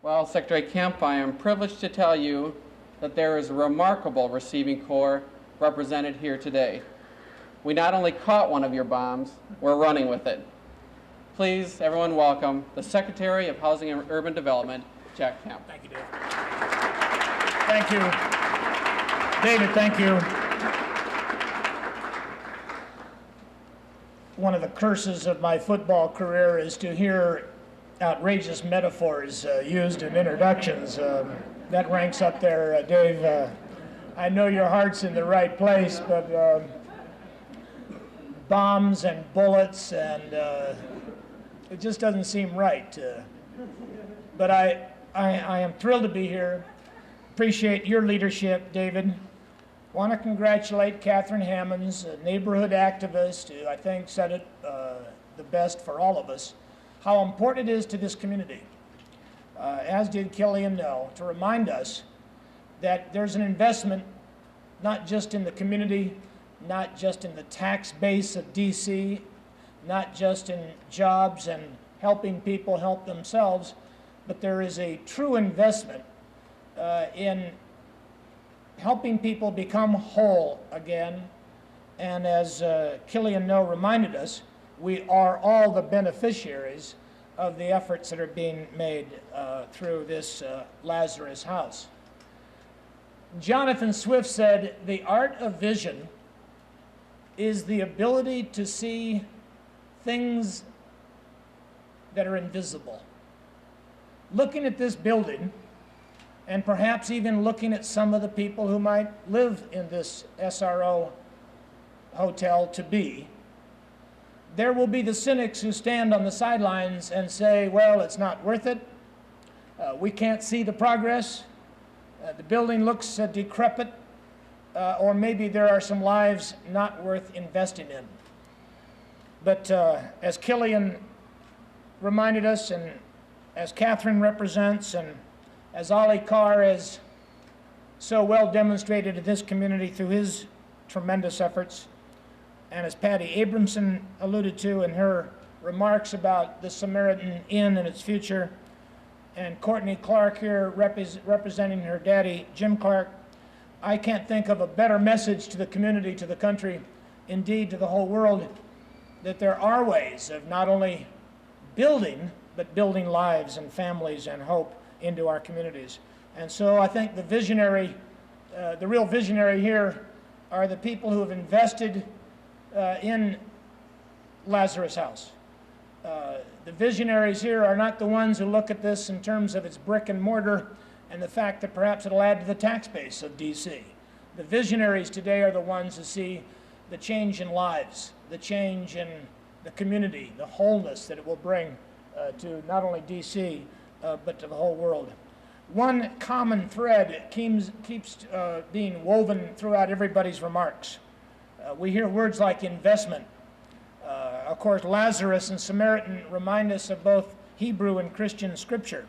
Well, Secretary Kemp, I am privileged to tell you that there is a remarkable receiving corps represented here today. We not only caught one of your bombs, we're running with it. Please, everyone welcome the Secretary of Housing and Urban Development, Jack Kemp. Thank you, David. Thank you. David, thank you. One of the curses of my football career is to hear outrageous metaphors used in introductions. That ranks up there, Dave. I know your heart's in the right place, but bombs and bullets and it just doesn't seem right. But I am thrilled to be here. Appreciate your leadership, David. Want to congratulate Catherine Hammonds, a neighborhood activist who I think said it the best for all of us, how important it is to this community, as did Killian Know, to remind us that there's an investment not just in the community, not just in the tax base of DC, not just in jobs and helping people help themselves, but there is a true investment in helping people become whole again. And as Killian Know reminded us, we are all the beneficiaries of the efforts that are being made through this Lazarus house. Jonathan Swift said, "The art of vision is the ability to see things that are invisible." Looking at this building, and perhaps even looking at some of the people who might live in this SRO hotel to be, there will be the cynics who stand on the sidelines and say, well, it's not worth it. We can't see the progress. The building looks decrepit, or maybe there are some lives not worth investing in. But as Killian reminded us, and as Catherine represents, and as Ali Carr has so well demonstrated to this community through his tremendous efforts, and as Patty Abramson alluded to in her remarks about the Samaritan Inn and its future, and Courtney Clark here representing her daddy, Jim Clark, I can't think of a better message to the community, to the country, indeed to the whole world, that there are ways of not only building, but building lives and families and hope into our communities. And so I think the visionary, the real visionary here are the people who have invested in Lazarus House. The visionaries here are not the ones who look at this in terms of its brick and mortar and the fact that perhaps it'll add to the tax base of DC. The visionaries today are the ones who see the change in lives, the change in the community, the wholeness that it will bring to not only DC, but to the whole world. One common thread keeps being woven throughout everybody's remarks. We hear words like investment. Of course, Lazarus and Samaritan remind us of both Hebrew and Christian scripture.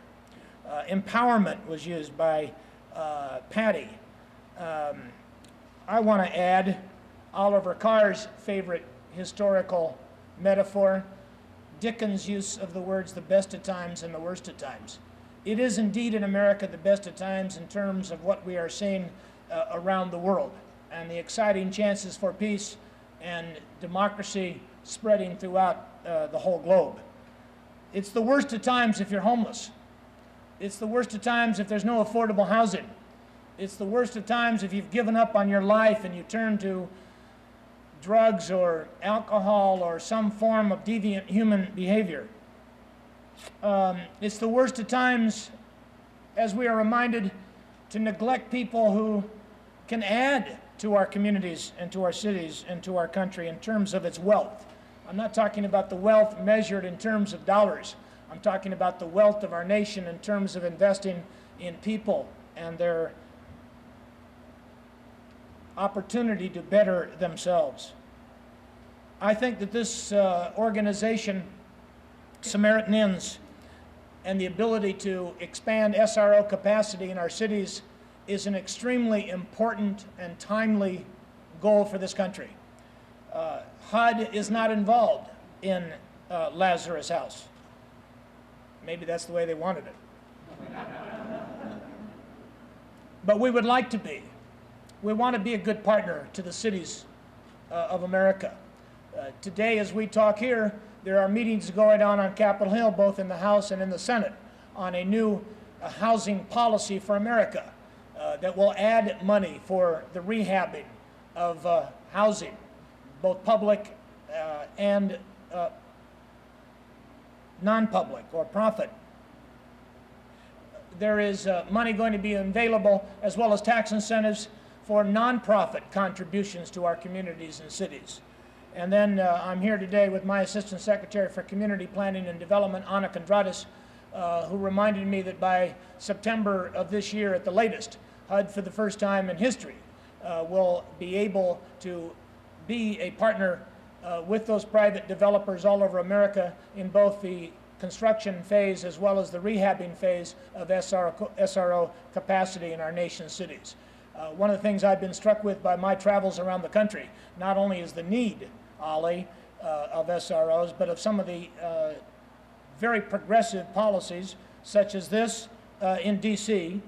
Empowerment was used by Patty. I want to add Oliver Carr's favorite historical metaphor, Dickens' use of the words the best of times and the worst of times. It is indeed in America the best of times in terms of what we are seeing around the world and the exciting chances for peace and democracy spreading throughout the whole globe. It's the worst of times if you're homeless. It's the worst of times if there's no affordable housing. It's the worst of times if you've given up on your life and you turn to drugs or alcohol or some form of deviant human behavior. It's the worst of times, as we are reminded, to neglect people who can add to our communities and to our cities and to our country in terms of its wealth. I'm not talking about the wealth measured in terms of dollars. I'm talking about the wealth of our nation in terms of investing in people and their opportunity to better themselves. I think that this organization, Samaritan Inns, and the ability to expand SRO capacity in our cities is an extremely important and timely goal for this country. HUD is not involved in Lazarus House. Maybe that's the way they wanted it. but we would like to be. We want to be a good partner to the cities of America. Today, as we talk here, there are meetings going on Capitol Hill, both in the House and in the Senate, on a new housing policy for America that will add money for the rehabbing of housing, both public and non-public or profit. There is money going to be available, as well as tax incentives for nonprofit contributions to our communities and cities. And then I'm here today with my Assistant Secretary for Community Planning and Development, Ana Kondratis, who reminded me that by September of this year at the latest, HUD, for the first time in history, will be able to be a partner with those private developers all over America in both the construction phase as well as the rehabbing phase of SRO capacity in our nation's cities. One of the things I've been struck with by my travels around the country, not only is the need, Ollie, of SROs, but of some of the very progressive policies, such as this in DC,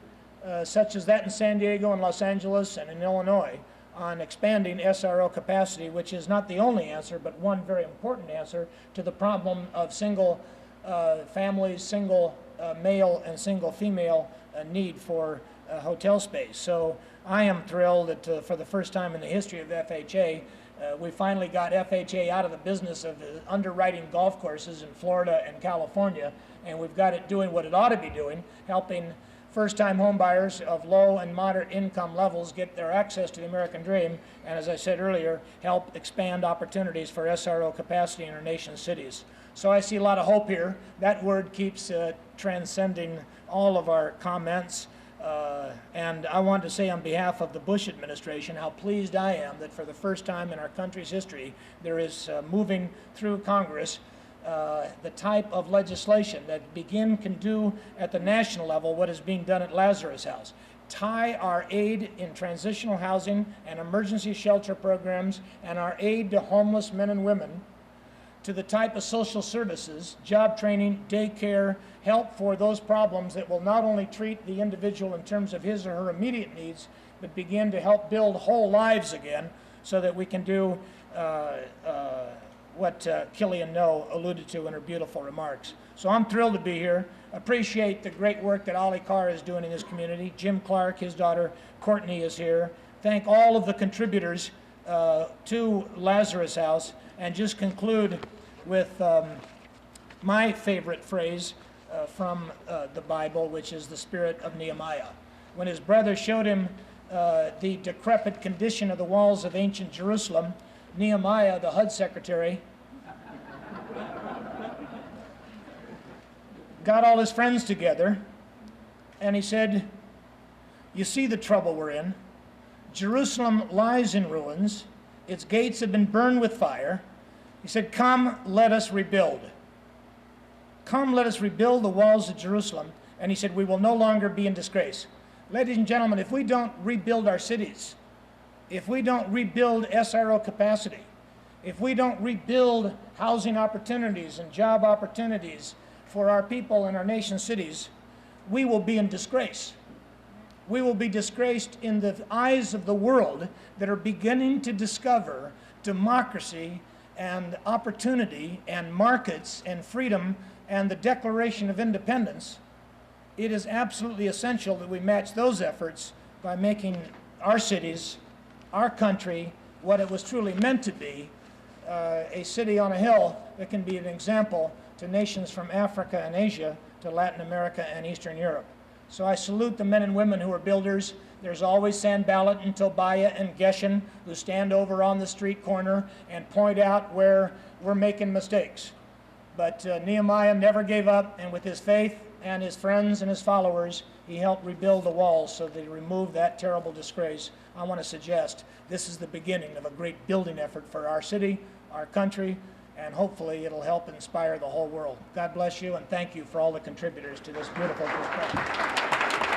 such as that in San Diego and Los Angeles and in Illinois, on expanding SRO capacity, which is not the only answer, but one very important answer to the problem of single families, single male and single female need for hotel space. So I am thrilled that for the first time in the history of FHA, we finally got FHA out of the business of underwriting golf courses in Florida and California, and we've got it doing what it ought to be doing, helping first-time home buyers of low and moderate income levels get their access to the American dream, and as I said earlier, help expand opportunities for SRO capacity in our nation's cities. So I see a lot of hope here. That word keeps transcending all of our comments. And I want to say on behalf of the Bush administration how pleased I am that for the first time in our country's history there is moving through Congress the type of legislation that can do at the national level what is being done at Lazarus House. Tie our aid in transitional housing and emergency shelter programs and our aid to homeless men and women to the type of social services, job training, daycare, help for those problems that will not only treat the individual in terms of his or her immediate needs, but begin to help build whole lives again so that we can do what Killian Noe alluded to in her beautiful remarks. So I'm thrilled to be here. Appreciate the great work that Ollie Carr is doing in this community. Jim Clark, his daughter Courtney, is here. Thank all of the contributors to Lazarus House, and just conclude with my favorite phrase from the Bible, which is the spirit of Nehemiah. When his brother showed him the decrepit condition of the walls of ancient Jerusalem, Nehemiah, the HUD secretary, got all his friends together, and he said, "You see the trouble we're in. Jerusalem lies in ruins. Its gates have been burned with fire." He said, "Come, let us rebuild. Come, let us rebuild the walls of Jerusalem." And he said, "We will no longer be in disgrace." Ladies and gentlemen, if we don't rebuild our cities, if we don't rebuild SRO capacity, if we don't rebuild housing opportunities and job opportunities for our people in our nation's cities, we will be in disgrace. We will be disgraced in the eyes of the world that are beginning to discover democracy and opportunity and markets and freedom and the Declaration of Independence. It is absolutely essential that we match those efforts by making our cities, our country, what it was truly meant to be, a city on a hill that can be an example to nations from Africa and Asia to Latin America and Eastern Europe. So I salute the men and women who are builders. There's always Sanballat and Tobiah and Geshem who stand over on the street corner and point out where we're making mistakes. But Nehemiah never gave up, and with his faith and his friends and his followers, he helped rebuild the walls so they removed that terrible disgrace. I want to suggest this is the beginning of a great building effort for our city, our country, and hopefully it'll help inspire the whole world. God bless you, and thank you for all the contributors to this beautiful perspective.